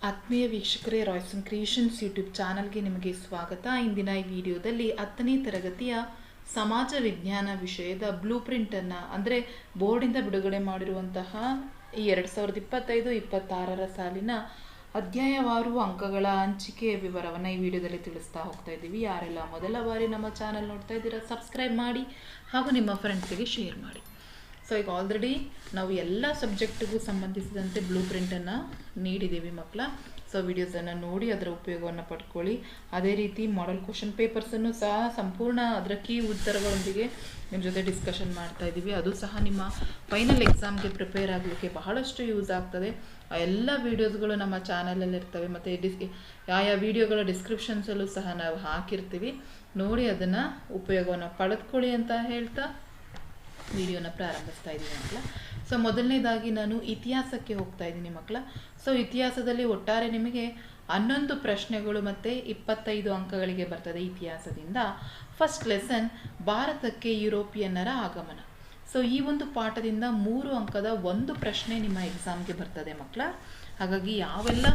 ಆತ್ಮೀಯ ವೀಕ್ಷಕರೇ, Royson creations YouTube ಚಾನಲ್ಗೆ ನಿಮಗೆ ಸ್ವಾಗತ. ಇಂದಿನ ಈ ವಿಡಿಯೋದಲ್ಲಿ 10ನೇ ತರಗತಿಯ ಸಮಾಜ ವಿಜ್ಞಾನ ವಿಷಯದ ಬ್ಲೂ ಪ್ರಿಂಟನ್ನು ಅಂದರೆ ಬೋರ್ಡಿಂದ ಬಿಡುಗಡೆ ಮಾಡಿರುವಂತಹ ಈ 2025-26ರ ಸಾಲಿನ ಅಧ್ಯಾಯವಾರು ಅಂಕಗಳ ಹಂಚಿಕೆಯ ವಿವರವನ್ನು ಈ ವಿಡಿಯೋದಲ್ಲಿ ತಿಳಿಸ್ತಾ ಹೋಗ್ತಾ ಇದ್ದೀವಿ. ಯಾರೆಲ್ಲ ಮೊದಲ ಬಾರಿ ನಮ್ಮ ಚಾನಲ್ ನೋಡ್ತಾ ಇದ್ದೀರಾ, ಸಬ್ಸ್ಕ್ರೈಬ್ ಮಾಡಿ ಹಾಗೂ ನಿಮ್ಮ ಫ್ರೆಂಡ್ಸ್ಗೆ ಶೇರ್ ಮಾಡಿ. ಸೊ ಈಗ ಆಲ್ರೆಡಿ ನಾವು ಎಲ್ಲ ಸಬ್ಜೆಕ್ಟಿಗೂ ಸಂಬಂಧಿಸಿದಂತೆ ಬ್ಲೂ ಪ್ರಿಂಟನ್ನು ನೀಡಿದ್ದೀವಿ ಮಕ್ಕಳ. ಸೊ ವಿಡಿಯೋಸನ್ನು ನೋಡಿ ಅದರ ಉಪಯೋಗವನ್ನು ಪಡ್ಕೊಳ್ಳಿ. ಅದೇ ರೀತಿ ಮಾಡೆಲ್ ಕ್ವಶನ್ ಪೇಪರ್ಸನ್ನು ಸಹ ಸಂಪೂರ್ಣ ಅದರ ಕೀ ಉತ್ತರಗಳೊಂದಿಗೆ ನಿಮ್ಮ ಜೊತೆ ಡಿಸ್ಕಷನ್ ಮಾಡ್ತಾ ಇದ್ದೀವಿ. ಅದು ಸಹ ನಿಮ್ಮ ಫೈನಲ್ ಎಕ್ಸಾಮ್ಗೆ ಪ್ರಿಪೇರ್ ಆಗಲಿಕ್ಕೆ ಬಹಳಷ್ಟು ಯೂಸ್ ಆಗ್ತದೆ. ಆ ಎಲ್ಲ ವೀಡಿಯೋಸ್ಗಳು ನಮ್ಮ ಚಾನಲಲ್ಲಿ ಇರ್ತವೆ ಮತ್ತು ಯಾವ ವಿಡಿಯೋಗಳ ಡಿಸ್ಕ್ರಿಪ್ಷನ್ಸಲ್ಲೂ ಸಹ ನಾವು ಹಾಕಿರ್ತೀವಿ. ನೋಡಿ ಅದನ್ನು ಉಪಯೋಗವನ್ನು ಪಡೆದುಕೊಳ್ಳಿ ಅಂತ ಹೇಳ್ತಾ ವಿಡಿಯೋನ ಪ್ರಾರಂಭಿಸ್ತಾ ಇದ್ದೀನಿ ಮಕ್ಕಳ. ಸೊ ಮೊದಲನೇದಾಗಿ ನಾನು ಇತಿಹಾಸಕ್ಕೆ ಹೋಗ್ತಾ ಇದ್ದೀನಿ ಮಕ್ಕಳ. ಸೊ ಇತಿಹಾಸದಲ್ಲಿ ಒಟ್ಟಾರೆ ನಿಮಗೆ 11 ಪ್ರಶ್ನೆಗಳು ಮತ್ತು 25 ಅಂಕಗಳಿಗೆ ಬರ್ತದೆ ಇತಿಹಾಸದಿಂದ. ಫಸ್ಟ್ ಲೆಸನ್ ಭಾರತಕ್ಕೆ ಯುರೋಪಿಯನ್ನರ ಆಗಮನ. ಸೊ ಈ ಒಂದು ಪಾಠದಿಂದ 3 ಅಂಕದ ಒಂದು ಪ್ರಶ್ನೆ ನಿಮ್ಮ ಎಕ್ಸಾಮ್ಗೆ ಬರ್ತದೆ ಮಕ್ಕಳ. ಹಾಗಾಗಿ ಯಾವೆಲ್ಲ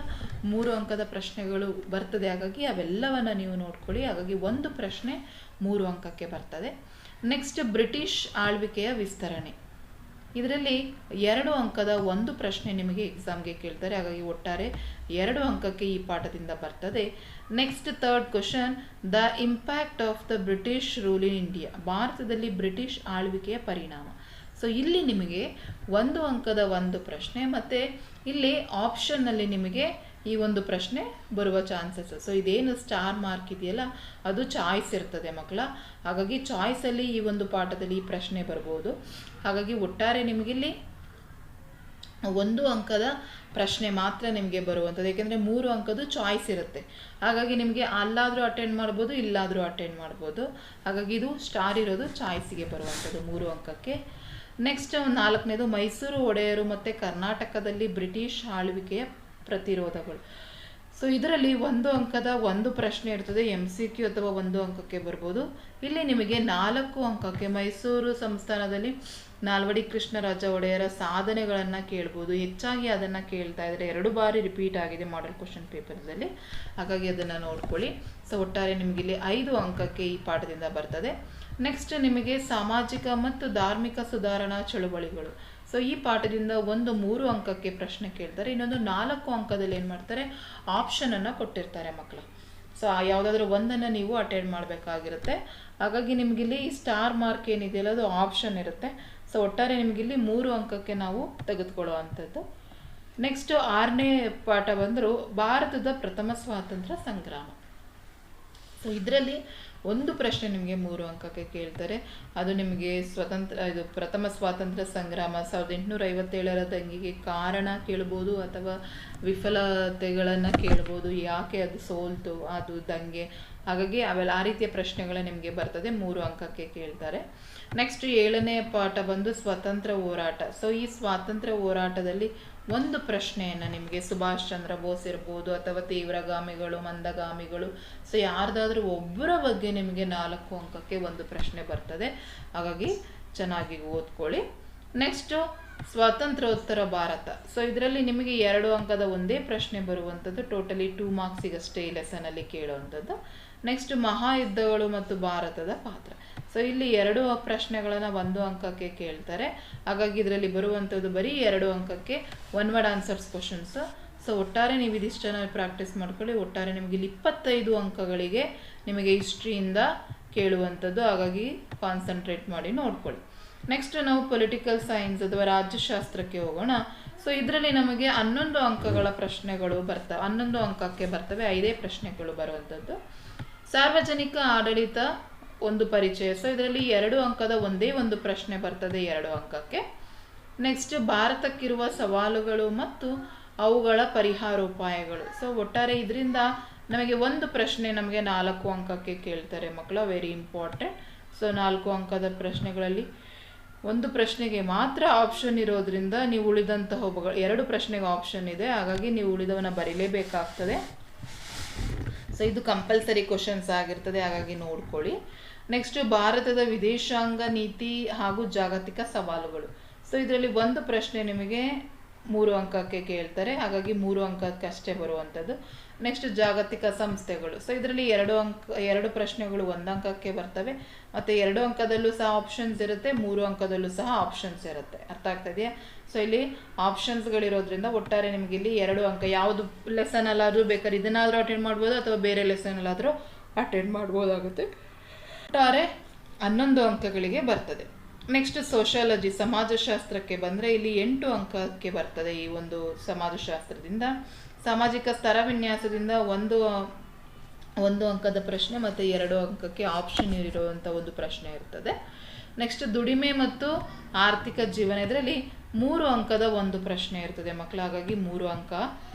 3 ಅಂಕದ ಪ್ರಶ್ನೆಗಳು ಬರ್ತದೆ, ಹಾಗಾಗಿ ಅವೆಲ್ಲವನ್ನು ನೀವು ನೋಡ್ಕೊಳ್ಳಿ. ಹಾಗಾಗಿ ಒಂದು ಪ್ರಶ್ನೆ 3 ಅಂಕಕ್ಕೆ ಬರ್ತದೆ. ನೆಕ್ಸ್ಟ್ ಬ್ರಿಟಿಷ್ ಆಳ್ವಿಕೆಯ ವಿಸ್ತರಣೆ. ಇದರಲ್ಲಿ 2 ಅಂಕದ ಒಂದು ಪ್ರಶ್ನೆ ನಿಮಗೆ ಎಕ್ಸಾಮ್ಗೆ ಕೇಳ್ತಾರೆ. ಹಾಗಾಗಿ ಒಟ್ಟಾರೆ 2 ಅಂಕಕ್ಕೆ ಈ ಪಾಠದಿಂದ ಬರ್ತದೆ. Next third question, the impact of the British rule in India. ಭಾರತದಲ್ಲಿ ಬ್ರಿಟಿಷ್ ಆಳ್ವಿಕೆಯ ಪರಿಣಾಮ. ಸೊ ಇಲ್ಲಿ ನಿಮಗೆ 1 ಅಂಕದ ಒಂದು ಪ್ರಶ್ನೆ ಮತ್ತು ಇಲ್ಲಿ ಆಪ್ಷನ್ನಲ್ಲಿ ನಿಮಗೆ ಈ ಒಂದು ಪ್ರಶ್ನೆ ಬರುವ ಚಾನ್ಸಸ್. ಸೊ ಇದೇನು ಸ್ಟಾರ್ ಮಾರ್ಕ್ ಇದೆಯಲ್ಲ ಅದು ಚಾಯ್ಸ್ ಇರ್ತದೆ ಮಕ್ಕಳ. ಹಾಗಾಗಿ ಚಾಯ್ಸಲ್ಲಿ ಈ ಒಂದು ಪಾಠದಲ್ಲಿ ಈ ಪ್ರಶ್ನೆ ಬರ್ಬೋದು. ಹಾಗಾಗಿ ಒಟ್ಟಾರೆ ನಿಮಗಿಲ್ಲಿ 1 ಅಂಕದ ಪ್ರಶ್ನೆ ಮಾತ್ರ ನಿಮಗೆ ಬರುವಂಥದ್ದು. ಏಕೆಂದರೆ 3 ಅಂಕದ್ದು ಚಾಯ್ಸ್ ಇರುತ್ತೆ. ಹಾಗಾಗಿ ನಿಮಗೆ ಅಲ್ಲಾದರೂ ಅಟೆಂಡ್ ಮಾಡ್ಬೋದು, ಇಲ್ಲಾದರೂ ಅಟೆಂಡ್ ಮಾಡ್ಬೋದು. ಹಾಗಾಗಿ ಇದು ಸ್ಟಾರ್ ಇರೋದು ಚಾಯ್ಸಿಗೆ ಬರುವಂಥದ್ದು 3 ಅಂಕಕ್ಕೆ. ನೆಕ್ಸ್ಟ್ 4ನೇದು ಮೈಸೂರು ಒಡೆಯರು ಮತ್ತು ಕರ್ನಾಟಕದಲ್ಲಿ ಬ್ರಿಟಿಷ್ ಆಳ್ವಿಕೆಯ ಪ್ರತಿರೋಧಗಳು. ಸೊ ಇದರಲ್ಲಿ 1 ಅಂಕದ ಒಂದು ಪ್ರಶ್ನೆ ಇರ್ತದೆ, MCQ ಅಥವಾ 1 ಅಂಕಕ್ಕೆ ಬರ್ಬೋದು. ಇಲ್ಲಿ ನಿಮಗೆ 4 ಅಂಕಕ್ಕೆ ಮೈಸೂರು ಸಂಸ್ಥಾನದಲ್ಲಿ ನಾಲ್ವಡಿ ಕೃಷ್ಣರಾಜ ಒಡೆಯರ ಸಾಧನೆಗಳನ್ನು ಕೇಳ್ಬೋದು. ಹೆಚ್ಚಾಗಿ ಅದನ್ನು ಕೇಳ್ತಾ ಇದ್ದಾರೆ, 2 ಬಾರಿ ರಿಪೀಟ್ ಆಗಿದೆ ಮಾಡೆಲ್ ಕ್ವಶನ್ ಪೇಪರ್ದಲ್ಲಿ. ಹಾಗಾಗಿ ಅದನ್ನು ನೋಡ್ಕೊಳ್ಳಿ. ಸೊ ಒಟ್ಟಾರೆ ನಿಮಗಿಲ್ಲಿ 5 ಅಂಕಕ್ಕೆ ಈ ಪಾಠದಿಂದ ಬರ್ತದೆ. ನೆಕ್ಸ್ಟ್ ನಿಮಗೆ ಸಾಮಾಜಿಕ ಮತ್ತು ಧಾರ್ಮಿಕ ಸುಧಾರಣಾ ಚಳುವಳಿಗಳು. ಸೊ ಈ ಪಾಠದಿಂದ 3 ಅಂಕಕ್ಕೆ ಪ್ರಶ್ನೆ ಕೇಳ್ತಾರೆ. ಇನ್ನೊಂದು 4 ಅಂಕದಲ್ಲಿ ಏನು ಮಾಡ್ತಾರೆ, ಆಪ್ಷನನ್ನು ಕೊಟ್ಟಿರ್ತಾರೆ ಮಕ್ಕಳು. ಸೊ ಯಾವುದಾದ್ರೂ ಒಂದನ್ನು ನೀವು ಅಟೆಂಡ್ ಮಾಡಬೇಕಾಗಿರುತ್ತೆ. ಹಾಗಾಗಿ ನಿಮಗಿಲ್ಲಿ ಈ ಸ್ಟಾರ್ ಮಾರ್ಕ್ ಏನಿದೆಯಲ್ಲ ಅದು ಆಪ್ಷನ್ ಇರುತ್ತೆ. ಸೊ ಒಟ್ಟಾರೆ ನಿಮಗಿಲ್ಲಿ 3 ಅಂಕಕ್ಕೆ ನಾವು ತೆಗೆದುಕೊಳ್ಳೋ ಅಂಥದ್ದು. ನೆಕ್ಸ್ಟ್ 6ನೇ ಪಾಠ ಬಂದರು ಭಾರತದ ಪ್ರಥಮ ಸ್ವಾತಂತ್ರ್ಯ ಸಂಗ್ರಾಮ. ಸೊ ಇದರಲ್ಲಿ ಒಂದು ಪ್ರಶ್ನೆ ನಿಮಗೆ 3 ಅಂಕಕ್ಕೆ ಕೇಳ್ತಾರೆ. ಅದು ನಿಮಗೆ ಪ್ರಥಮ ಸ್ವಾತಂತ್ರ್ಯ ಸಂಗ್ರಾಮ 1857ರ ದಂಗೆಗೆ ಕಾರಣ ಕೇಳ್ಬೋದು ಅಥವಾ ವಿಫಲತೆಗಳನ್ನು ಕೇಳ್ಬೋದು, ಯಾಕೆ ಅದು ಸೋಲ್ತು ಅದು ದಂಗೆ. ಹಾಗಾಗಿ ಅವೆಲ್ಲ ಆ ರೀತಿಯ ಪ್ರಶ್ನೆಗಳು ನಿಮಗೆ ಬರ್ತದೆ, 3 ಅಂಕಕ್ಕೆ ಕೇಳ್ತಾರೆ. ನೆಕ್ಸ್ಟ್ 7ನೇ ಪಾಠ ಬಂದು ಸ್ವಾತಂತ್ರ್ಯ ಹೋರಾಟ. ಸೊ ಈ ಸ್ವಾತಂತ್ರ್ಯ ಹೋರಾಟದಲ್ಲಿ ಒಂದು ಪ್ರಶ್ನೆಯನ್ನು ನಿಮಗೆ ಸುಭಾಷ್ ಚಂದ್ರ ಬೋಸ್ ಇರ್ಬೋದು ಅಥವಾ ತೀವ್ರಗಾಮಿಗಳು, ಮಂದಗಾಮಿಗಳು, ಸೊ ಯಾರ್ದಾದ್ರೂ ಒಬ್ಬರ ಬಗ್ಗೆ ನಿಮಗೆ 4 ಅಂಕಕ್ಕೆ ಒಂದು ಪ್ರಶ್ನೆ ಬರ್ತದೆ. ಹಾಗಾಗಿ ಚೆನ್ನಾಗಿ ಓದ್ಕೊಳ್ಳಿ. ನೆಕ್ಸ್ಟು ಸ್ವಾತಂತ್ರ್ಯೋತ್ತರ ಭಾರತ. ಸೊ ಇದರಲ್ಲಿ ನಿಮಗೆ 2 ಅಂಕದ ಒಂದೇ ಪ್ರಶ್ನೆ ಬರುವಂಥದ್ದು, ಟೋಟಲಿ 2 ಮಾರ್ಕ್ಸಿಗಷ್ಟೇ ಈ ಲೆಸನಲ್ಲಿ ಕೇಳುವಂಥದ್ದು. ನೆಕ್ಸ್ಟ್ ಮಹಾಯುದ್ಧಗಳು ಮತ್ತು ಭಾರತದ ಪಾತ್ರ. ಸೊ ಇಲ್ಲಿ 2 ಪ್ರಶ್ನೆಗಳನ್ನು 1 ಅಂಕಕ್ಕೆ ಕೇಳ್ತಾರೆ. ಹಾಗಾಗಿ ಇದರಲ್ಲಿ ಬರುವಂಥದ್ದು ಬರೀ 2 ಅಂಕಕ್ಕೆ 1 ವರ್ಡ್ ಆನ್ಸರ್ಸ್ ಕ್ವಶನ್ಸ್. ಸೊ ಒಟ್ಟಾರೆ ನೀವು ಇದಿಷ್ಟನ್ನು ಪ್ರಾಕ್ಟೀಸ್ ಮಾಡ್ಕೊಳ್ಳಿ. ಒಟ್ಟಾರೆ ನಿಮಗೆ ಇಲ್ಲಿ 25 ಅಂಕಗಳಿಗೆ ನಿಮಗೆ ಹಿಸ್ಟ್ರಿಯಿಂದ ಕೇಳುವಂಥದ್ದು. ಹಾಗಾಗಿ ಕಾನ್ಸಂಟ್ರೇಟ್ ಮಾಡಿ ನೋಡ್ಕೊಳ್ಳಿ. ನೆಕ್ಸ್ಟ್ ನಾವು ಪೊಲಿಟಿಕಲ್ ಸೈನ್ಸ್ ಅಥವಾ ರಾಜ್ಯಶಾಸ್ತ್ರಕ್ಕೆ ಹೋಗೋಣ. ಸೊ ಇದರಲ್ಲಿ ನಮಗೆ 11 ಅಂಕಗಳ ಪ್ರಶ್ನೆಗಳು ಬರ್ತವೆ, 11 ಅಂಕಕ್ಕೆ ಬರ್ತವೆ, 5 ಪ್ರಶ್ನೆಗಳು ಬರುವಂಥದ್ದು. ಸಾರ್ವಜನಿಕ ಆಡಳಿತ ಒಂದು ಪರಿಚಯ. ಸೊ ಇದರಲ್ಲಿ 2 ಅಂಕದ ಒಂದೇ ಒಂದು ಪ್ರಶ್ನೆ ಬರ್ತದೆ 2 ಅಂಕಕ್ಕೆ. ನೆಕ್ಸ್ಟ್ ಭಾರತಕ್ಕಿರುವ ಸವಾಲುಗಳು ಮತ್ತು ಅವುಗಳ ಪರಿಹಾರೋಪಾಯಗಳು. ಸೊ ಒಟ್ಟಾರೆ ಇದರಿಂದ ನಮಗೆ ಒಂದು ಪ್ರಶ್ನೆ ನಮಗೆ 4 ಅಂಕಕ್ಕೆ ಕೇಳ್ತಾರೆ ಮಕ್ಕಳ, ವೆರಿ ಇಂಪಾರ್ಟೆಂಟ್. ಸೊ 4 ಅಂಕದ ಪ್ರಶ್ನೆಗಳಲ್ಲಿ ಒಂದು ಪ್ರಶ್ನೆಗೆ ಮಾತ್ರ ಆಪ್ಷನ್ ಇರೋದ್ರಿಂದ ನೀವು ಉಳಿದಂತಹ 2 ಪ್ರಶ್ನೆಗೆ ಆಪ್ಷನ್ ಇದೆ. ಹಾಗಾಗಿ ನೀವು ಉಳಿದವನ್ನ ಬರೀಲೇಬೇಕಾಗ್ತದೆ. ಸೊ ಇದು ಕಂಪಲ್ಸರಿ ಕ್ವಶನ್ಸ್ ಆಗಿರ್ತದೆ, ಹಾಗಾಗಿ ನೋಡ್ಕೊಳ್ಳಿ. ನೆಕ್ಸ್ಟ್ ಭಾರತದ ವಿದೇಶಾಂಗ ನೀತಿ ಹಾಗೂ ಜಾಗತಿಕ ಸವಾಲುಗಳು. ಸೊ ಇದರಲ್ಲಿ ಒಂದು ಪ್ರಶ್ನೆ ನಿಮಗೆ 3 ಅಂಕಕ್ಕೆ ಕೇಳ್ತಾರೆ, ಹಾಗಾಗಿ 3 ಅಂಕಕ್ಕಷ್ಟೇ ಬರುವಂಥದ್ದು. ನೆಕ್ಸ್ಟ್ ಜಾಗತಿಕ ಸಂಸ್ಥೆಗಳು. ಸೊ ಇದರಲ್ಲಿ 2 ಪ್ರಶ್ನೆಗಳು 1 ಅಂಕಕ್ಕೆ ಬರ್ತವೆ, ಮತ್ತು 2 ಅಂಕದಲ್ಲೂ ಸಹ ಆಪ್ಷನ್ಸ್ ಇರುತ್ತೆ, 3 ಅಂಕದಲ್ಲೂ ಸಹ ಆಪ್ಷನ್ಸ್ ಇರುತ್ತೆ. ಅರ್ಥ ಆಗ್ತಾ ಇದೆಯಾ? ಸೊ ಇಲ್ಲಿ ಆಪ್ಷನ್ಸ್ಗಳಿರೋದ್ರಿಂದ ಒಟ್ಟಾರೆ ನಿಮಗೆ ಇಲ್ಲಿ 2 ಅಂಕ. ಯಾವುದು ಲೆಸನ್ ಅಲ್ಲಾದರೂ ಬೇಕಾದ್ರೆ ಇದನ್ನಾದರೂ ಅಟೆಂಡ್ ಮಾಡ್ಬೋದು ಅಥವಾ ಬೇರೆ ಲೆಸನ್ ಅಲ್ಲಾದರೂ ಅಟೆಂಡ್ ಮಾಡ್ಬೋದಾಗುತ್ತೆ. ಒಟ್ಟಾರೆ 11 ಅಂಕಗಳಿಗೆ ಬರ್ತದೆ. ನೆಕ್ಸ್ಟ್ ಸೋಷಿಯಾಲಜಿ, ಸಮಾಜಶಾಸ್ತ್ರಕ್ಕೆ ಬಂದರೆ ಇಲ್ಲಿ 8 ಅಂಕಕ್ಕೆ ಬರ್ತದೆ. ಈ ಒಂದು ಸಮಾಜಶಾಸ್ತ್ರದಿಂದ ಸಾಮಾಜಿಕ ಸ್ತರ ವಿನ್ಯಾಸದಿಂದ ಒಂದು ಅಂಕದ ಪ್ರಶ್ನೆ ಮತ್ತು 2 ಅಂಕಕ್ಕೆ ಆಪ್ಷನ್ ಇರುವಂಥ ಒಂದು ಪ್ರಶ್ನೆ ಇರ್ತದೆ. ನೆಕ್ಸ್ಟ್ ದುಡಿಮೆ ಮತ್ತು ಆರ್ಥಿಕ ಜೀವನ, ಇದರಲ್ಲಿ 3 ಅಂಕದ ಒಂದು ಪ್ರಶ್ನೆ ಇರ್ತದೆ ಮಕ್ಕಳು, ಹಾಗಾಗಿ 3 ಅಂಕ.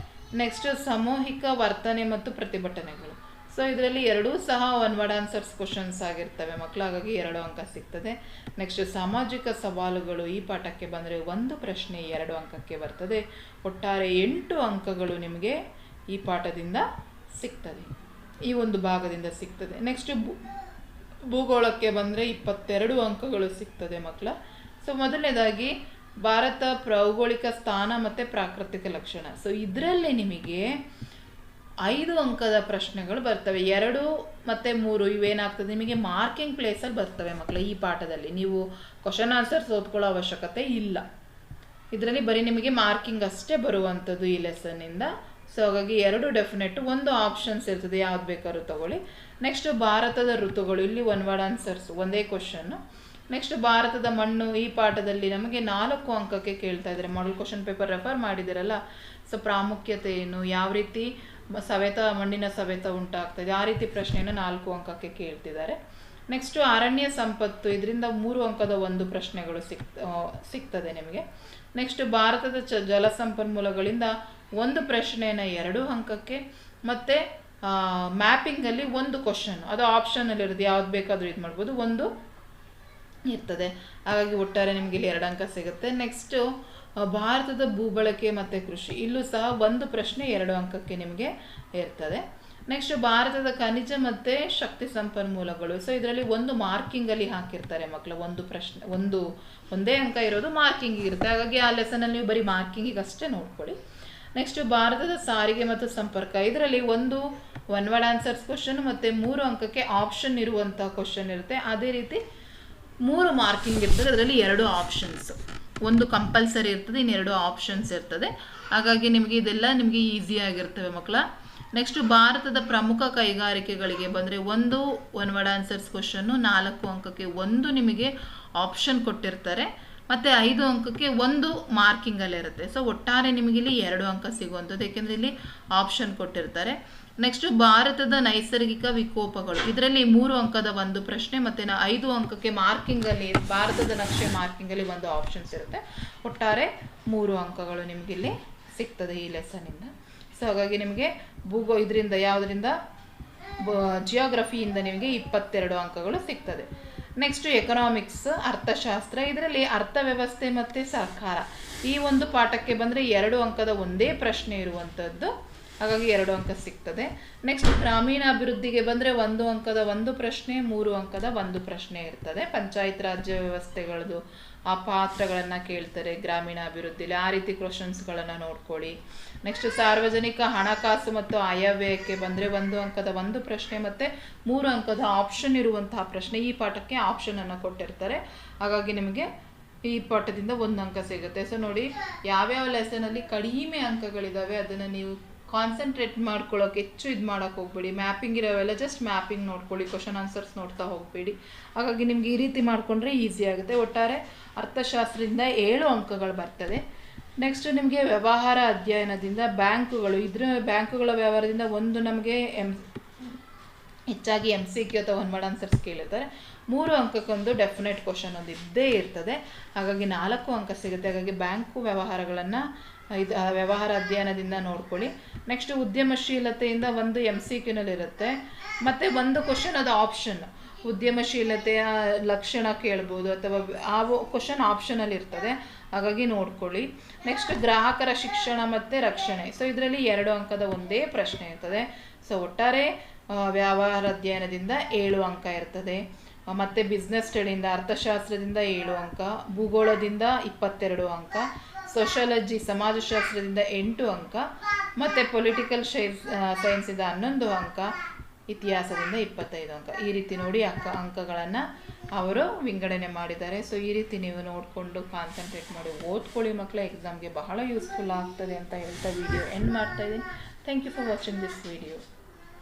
ನೆಕ್ಸ್ಟ್ ಸಾಮೂಹಿಕ ವರ್ತನೆ ಮತ್ತು ಪ್ರತಿಭಟನೆಗಳು. ಸೊ ಇದರಲ್ಲಿ 2 ಸಹ ಒನ್ ವರ್ಡ್ ಆನ್ಸರ್ಸ್ ಕ್ವಶನ್ಸ್ ಆಗಿರ್ತವೆ ಮಕ್ಕಳು, ಹಾಗಾಗಿ 2 ಅಂಕ ಸಿಗ್ತದೆ. ನೆಕ್ಸ್ಟ್ ಸಾಮಾಜಿಕ ಸವಾಲುಗಳು, ಈ ಪಾಠಕ್ಕೆ ಬಂದರೆ 1 ಪ್ರಶ್ನೆ 2 ಅಂಕಕ್ಕೆ ಬರ್ತದೆ. ಒಟ್ಟಾರೆ 8 ಅಂಕಗಳು ನಿಮಗೆ ಈ ಪಾಠದಿಂದ ಸಿಗ್ತದೆ, ಈ ಒಂದು ಭಾಗದಿಂದ ಸಿಗ್ತದೆ. ನೆಕ್ಸ್ಟ್ ಭೂಗೋಳಕ್ಕೆ ಬಂದರೆ 22 ಅಂಕಗಳು ಸಿಗ್ತದೆ ಮಕ್ಕಳ. ಸೊ ಮೊದಲನೇದಾಗಿ ಭಾರತ ಭೌಗೋಳಿಕ ಸ್ಥಾನ ಮತ್ತು ಪ್ರಾಕೃತಿಕ ಲಕ್ಷಣ. ಸೊ ಇದರಲ್ಲಿ ನಿಮಗೆ 5 ಅಂಕದ ಪ್ರಶ್ನೆಗಳು ಬರ್ತವೆ. 2 ಮತ್ತು 3 ಇವೇನಾಗ್ತದೆ ನಿಮಗೆ ಮಾರ್ಕಿಂಗ್ ಪ್ಲೇಸಲ್ಲಿ ಬರ್ತವೆ ಮಕ್ಕಳು. ಈ ಪಾಠದಲ್ಲಿ ನೀವು ಕ್ವಶನ್ ಆನ್ಸರ್ಸ್ ಓದ್ಕೊಳ್ಳೋ ಅವಶ್ಯಕತೆ ಇಲ್ಲ, ಇದರಲ್ಲಿ ಬರೀ ನಿಮಗೆ ಮಾರ್ಕಿಂಗ್ ಅಷ್ಟೇ ಬರುವಂಥದ್ದು ಈ ಲೆಸನ್ನಿಂದ. ಸೊ ಹಾಗಾಗಿ 2 ಡೆಫಿನೆಟ್, 1 ಆಪ್ಷನ್ಸ್ ಇರ್ತದೆ, ಯಾವ್ದು ಬೇಕಾದ್ರೂ ತಗೊಳ್ಳಿ. ನೆಕ್ಸ್ಟ್ ಭಾರತದ ಋತುಗಳು, ಇಲ್ಲಿ ಒನ್ ವರ್ಡ್ ಆನ್ಸರ್ಸ್ ಒಂದೇ ಕ್ವಶನ್ನು. ನೆಕ್ಸ್ಟ್ ಭಾರತದ ಮಣ್ಣು, ಈ ಪಾಠದಲ್ಲಿ ನಮಗೆ 4 ಅಂಕಕ್ಕೆ ಕೇಳ್ತಾ ಇದ್ದಾರೆ. ಮಾಡಲ್ ಕ್ವಶನ್ ಪೇಪರ್ ರೆಫರ್ ಮಾಡಿದಿರಲ್ಲ, ಸೊ ಪ್ರಾಮುಖ್ಯತೆ ಏನು, ಯಾವ ರೀತಿ ಮಣ್ಣಿನ ಸವೆತ ಉಂಟಾಗ್ತದೆ, ಆ ರೀತಿ ಪ್ರಶ್ನೆಯನ್ನು 4 ಅಂಕಕ್ಕೆ ಕೇಳ್ತಿದ್ದಾರೆ. ನೆಕ್ಸ್ಟು ಅರಣ್ಯ ಸಂಪತ್ತು, ಇದರಿಂದ 3 ಅಂಕದ ಒಂದು ಪ್ರಶ್ನೆಗಳು ಸಿಗ್ತದೆ ನಿಮಗೆ. ನೆಕ್ಸ್ಟ್ ಭಾರತದ ಜಲಸಂಪನ್ಮೂಲಗಳಿಂದ 1 ಪ್ರಶ್ನೆಯನ್ನು 2 ಅಂಕಕ್ಕೆ, ಮತ್ತು ಮ್ಯಾಪಿಂಗಲ್ಲಿ 1 ಕ್ವಶನ್, ಅದು ಆಪ್ಷನಲ್ಲಿ ಇರೋದು, ಯಾವ್ದು ಬೇಕಾದರೂ ಇದು ಮಾಡ್ಬೋದು, 1 ಇರ್ತದೆ. ಹಾಗಾಗಿ ಒಟ್ಟಾರೆ ನಿಮಗೆ ಇಲ್ಲಿ 2 ಅಂಕ ಸಿಗುತ್ತೆ. ನೆಕ್ಸ್ಟು ಭಾರತದ ಭೂಬಳಕೆ ಮತ್ತು ಕೃಷಿ, ಇಲ್ಲೂ ಸಹ 1 ಪ್ರಶ್ನೆ 2 ಅಂಕಕ್ಕೆ ನಿಮಗೆ ಇರ್ತದೆ. ನೆಕ್ಸ್ಟ್ ಭಾರತದ ಖನಿಜ ಮತ್ತು ಶಕ್ತಿ ಸಂಪನ್ಮೂಲಗಳು. ಸೊ ಇದರಲ್ಲಿ 1 ಮಾರ್ಕಿಂಗಲ್ಲಿ ಹಾಕಿರ್ತಾರೆ ಮಕ್ಕಳು, 1 ಪ್ರಶ್ನೆ, ಒಂದೇ ಅಂಕ ಇರೋದು ಮಾರ್ಕಿಂಗ್ ಇರುತ್ತೆ, ಹಾಗಾಗಿ ಆ ಲೆಸನಲ್ಲಿ ನೀವು ಬರೀ ಮಾರ್ಕಿಂಗಿಗೆ ಅಷ್ಟೇ ನೋಡ್ಕೊಳ್ಳಿ. ನೆಕ್ಸ್ಟ್ ಭಾರತದ ಸಾರಿಗೆ ಮತ್ತು ಸಂಪರ್ಕ, ಇದರಲ್ಲಿ 1 ಒನ್ ವರ್ಡ್ ಆನ್ಸರ್ಸ್ ಕ್ವಶನ್ ಮತ್ತು 3 ಅಂಕಕ್ಕೆ ಆಪ್ಷನ್ ಇರುವಂಥ ಕ್ವಶನ್ ಇರುತ್ತೆ. ಅದೇ ರೀತಿ 3 ಮಾರ್ಕಿಂಗ್ ಇರ್ತದೆ, ಅದರಲ್ಲಿ 2 ಆಪ್ಷನ್ಸ್, 1 ಕಂಪಲ್ಸರಿ ಇರ್ತದೆ, ಇನ್ನು 2 ಆಪ್ಷನ್ಸ್ ಇರ್ತದೆ. ಹಾಗಾಗಿ ನಿಮಗೆ ಇದೆಲ್ಲ ನಿಮಗೆ ಈಸಿಯಾಗಿರ್ತವೆ ಮಕ್ಕಳ. ನೆಕ್ಸ್ಟ್ ಭಾರತದ ಪ್ರಮುಖ ಕೈಗಾರಿಕೆಗಳಿಗೆ ಬಂದರೆ 1 ಒನ್ ವರ್ಡ್ ಆನ್ಸರ್ಸ್ ಕ್ವಶನ್ನು, 4 ಅಂಕಕ್ಕೆ 1 ನಿಮಗೆ ಆಪ್ಷನ್ ಕೊಟ್ಟಿರ್ತಾರೆ, ಮತ್ತು 5 ಅಂಕಕ್ಕೆ 1 ಮಾರ್ಕಿಂಗಲ್ಲಿರುತ್ತೆ. ಸೊ ಒಟ್ಟಾರೆ ನಿಮಗೆ ಇಲ್ಲಿ 2 ಅಂಕ ಸಿಗುವಂಥದ್ದು, ಏಕೆಂದರೆ ಇಲ್ಲಿ ಆಪ್ಷನ್ ಕೊಟ್ಟಿರ್ತಾರೆ. ನೆಕ್ಸ್ಟ್ ಭಾರತದ ನೈಸರ್ಗಿಕ ವಿಕೋಪಗಳು, ಇದರಲ್ಲಿ 3 ಅಂಕದ 1 ಪ್ರಶ್ನೆ ಮತ್ತು 5 ಅಂಕಕ್ಕೆ ಮಾರ್ಕಿಂಗಲ್ಲಿ ಭಾರತದ ನಕ್ಷೆ ಮಾರ್ಕಿಂಗಲ್ಲಿ 1 ಆಪ್ಷನ್ಸ್ ಇರುತ್ತೆ. ಒಟ್ಟಾರೆ 3 ಅಂಕಗಳು ನಿಮಗಿಲ್ಲಿ ಸಿಗ್ತದೆ ಈ ಲೆಸನ್ನಿಂದ. ಸೊ ಹಾಗಾಗಿ ನಿಮಗೆ ಇದರಿಂದ ಯಾವುದರಿಂದ ಜಿಯೋಗ್ರಫಿಯಿಂದ ನಿಮಗೆ 22 ಅಂಕಗಳು ಸಿಗ್ತದೆ. ನೆಕ್ಸ್ಟ್ ಎಕನಾಮಿಕ್ಸ್, ಅರ್ಥಶಾಸ್ತ್ರ, ಇದರಲ್ಲಿ ಅರ್ಥವ್ಯವಸ್ಥೆ ಮತ್ತು ಸರ್ಕಾರ, ಈ ಒಂದು ಪಾಠಕ್ಕೆ ಬಂದರೆ 2 ಅಂಕದ ಒಂದೇ ಪ್ರಶ್ನೆ ಇರುವಂಥದ್ದು, ಹಾಗಾಗಿ 2 ಅಂಕ ಸಿಗ್ತದೆ. ನೆಕ್ಸ್ಟ್ ಗ್ರಾಮೀಣಾಭಿವೃದ್ಧಿಗೆ ಬಂದರೆ 1 ಅಂಕದ 1 ಪ್ರಶ್ನೆ, 3 ಅಂಕದ 1 ಪ್ರಶ್ನೆ ಇರ್ತದೆ. ಪಂಚಾಯತ್ ರಾಜ್ಯ ವ್ಯವಸ್ಥೆಗಳದ್ದು ಆ ಪಾತ್ರಗಳನ್ನು ಕೇಳ್ತಾರೆ ಗ್ರಾಮೀಣಾಭಿವೃದ್ಧಿಲಿ, ಆ ರೀತಿ ಕ್ವಶನ್ಸ್ಗಳನ್ನು ನೋಡ್ಕೊಳ್ಳಿ. ನೆಕ್ಸ್ಟ್ ಸಾರ್ವಜನಿಕ ಹಣಕಾಸು ಮತ್ತು ಆಯವ್ಯಯಕ್ಕೆ ಬಂದರೆ 1 ಅಂಕದ 1 ಪ್ರಶ್ನೆ ಮತ್ತು 3 ಅಂಕದ ಆಪ್ಷನ್ ಇರುವಂತಹ ಪ್ರಶ್ನೆ. ಈ ಪಾಠಕ್ಕೆ ಆಪ್ಷನನ್ನು ಕೊಟ್ಟಿರ್ತಾರೆ, ಹಾಗಾಗಿ ನಿಮಗೆ ಈ ಪಾಠದಿಂದ 1 ಅಂಕ ಸಿಗುತ್ತೆ. ಸೊ ನೋಡಿ, ಯಾವ್ಯಾವ ಲೆಸನಲ್ಲಿ ಕಡಿಮೆ ಅಂಕಗಳಿದ್ದಾವೆ ಅದನ್ನು ನೀವು ಕಾನ್ಸಂಟ್ರೇಟ್ ಮಾಡ್ಕೊಳ್ಳೋಕೆ ಹೆಚ್ಚು ಇದು ಮಾಡೋಕ್ಕೆ ಹೋಗ್ಬೇಡಿ. ಮ್ಯಾಪಿಂಗ್ ಇರೋವೆಲ್ಲ ಜಸ್ಟ್ ಮ್ಯಾಪಿಂಗ್ ನೋಡ್ಕೊಳ್ಳಿ, ಕ್ವಶನ್ ಆನ್ಸರ್ಸ್ ನೋಡ್ತಾ ಹೋಗಬೇಡಿ. ಹಾಗಾಗಿ ನಿಮ್ಗೆ ಈ ರೀತಿ ಮಾಡಿಕೊಂಡ್ರೆ ಈಸಿ ಆಗುತ್ತೆ. ಒಟ್ಟಾರೆ ಅರ್ಥಶಾಸ್ತ್ರದಿಂದ 7 ಅಂಕಗಳು ಬರ್ತದೆ. ನೆಕ್ಸ್ಟ್ ನಿಮಗೆ ವ್ಯವಹಾರ ಅಧ್ಯಯನದಿಂದ ಬ್ಯಾಂಕುಗಳ ವ್ಯವಹಾರದಿಂದ 1 ನಮಗೆ ಹೆಚ್ಚಾಗಿ MCQ ಅಥವಾ ಒನ್ ವರ್ಡ್ ಆನ್ಸರ್ಸ್ ಕೇಳಿರ್ತಾರೆ. 3 ಅಂಕಕ್ಕೊಂದು ಡೆಫಿನೆಟ್ ಕ್ವಶನ್ ಒಂದು ಇದ್ದೇ ಇರ್ತದೆ, ಹಾಗಾಗಿ 4 ಅಂಕ ಸಿಗುತ್ತೆ. ಹಾಗಾಗಿ ಬ್ಯಾಂಕು ವ್ಯವಹಾರಗಳನ್ನು ವ್ಯವಹಾರ ಅಧ್ಯಯನದಿಂದ ನೋಡ್ಕೊಳ್ಳಿ. ನೆಕ್ಸ್ಟ್ ಉದ್ಯಮಶೀಲತೆಯಿಂದ 1 MCQನಲ್ಲಿರುತ್ತೆ, ಮತ್ತು 1 ಕ್ವಶನ್ ಅದು ಆಪ್ಷನ್, ಉದ್ಯಮಶೀಲತೆಯ ಲಕ್ಷಣ ಕೇಳ್ಬೋದು ಅಥವಾ ಆ ಕ್ವಶನ್ ಆಪ್ಷನಲ್ಲಿ ಇರ್ತದೆ, ಹಾಗಾಗಿ ನೋಡ್ಕೊಳ್ಳಿ. ನೆಕ್ಸ್ಟ್ ಗ್ರಾಹಕರ ಶಿಕ್ಷಣ ಮತ್ತು ರಕ್ಷಣೆ, ಸೊ ಇದರಲ್ಲಿ 2 ಅಂಕದ ಒಂದೇ ಪ್ರಶ್ನೆ ಇರ್ತದೆ. ಸೊ ಒಟ್ಟಾರೆ ವ್ಯವಹಾರ ಅಧ್ಯಯನದಿಂದ 7 ಅಂಕ ಇರ್ತದೆ, ಮತ್ತು ಬಿಸ್ನೆಸ್ ಸ್ಟಡಿಯಿಂದ ಅರ್ಥಶಾಸ್ತ್ರದಿಂದ 7 ಅಂಕ, ಭೂಗೋಳದಿಂದ 22 ಅಂಕ, ಸೋಷಿಯಾಲಜಿ ಸಮಾಜಶಾಸ್ತ್ರದಿಂದ 8 ಅಂಕ, ಮತ್ತು ಪೊಲಿಟಿಕಲ್ ಸೈನ್ಸಿಂದ 11 ಅಂಕ, ಇತಿಹಾಸದಿಂದ 25 ಅಂಕ. ಈ ರೀತಿ ನೋಡಿ ಅಂಕಗಳನ್ನು ಅವರು ವಿಂಗಡಣೆ ಮಾಡಿದ್ದಾರೆ. ಸೊ ಈ ರೀತಿ ನೀವು ನೋಡಿಕೊಂಡು ಕಾನ್ಸಂಟ್ರೇಟ್ ಮಾಡಿ ಓದ್ಕೊಳ್ಳಿ ಮಕ್ಕಳ. ಎಕ್ಸಾಮ್ಗೆ ಬಹಳ ಯೂಸ್ಫುಲ್ ಆಗ್ತದೆ ಅಂತ ಹೇಳ್ತಾ ವಿಡಿಯೋ ಎಂಡ್ ಮಾಡ್ತಾ ಇದ್ದೀನಿ. Thank you for watching this video.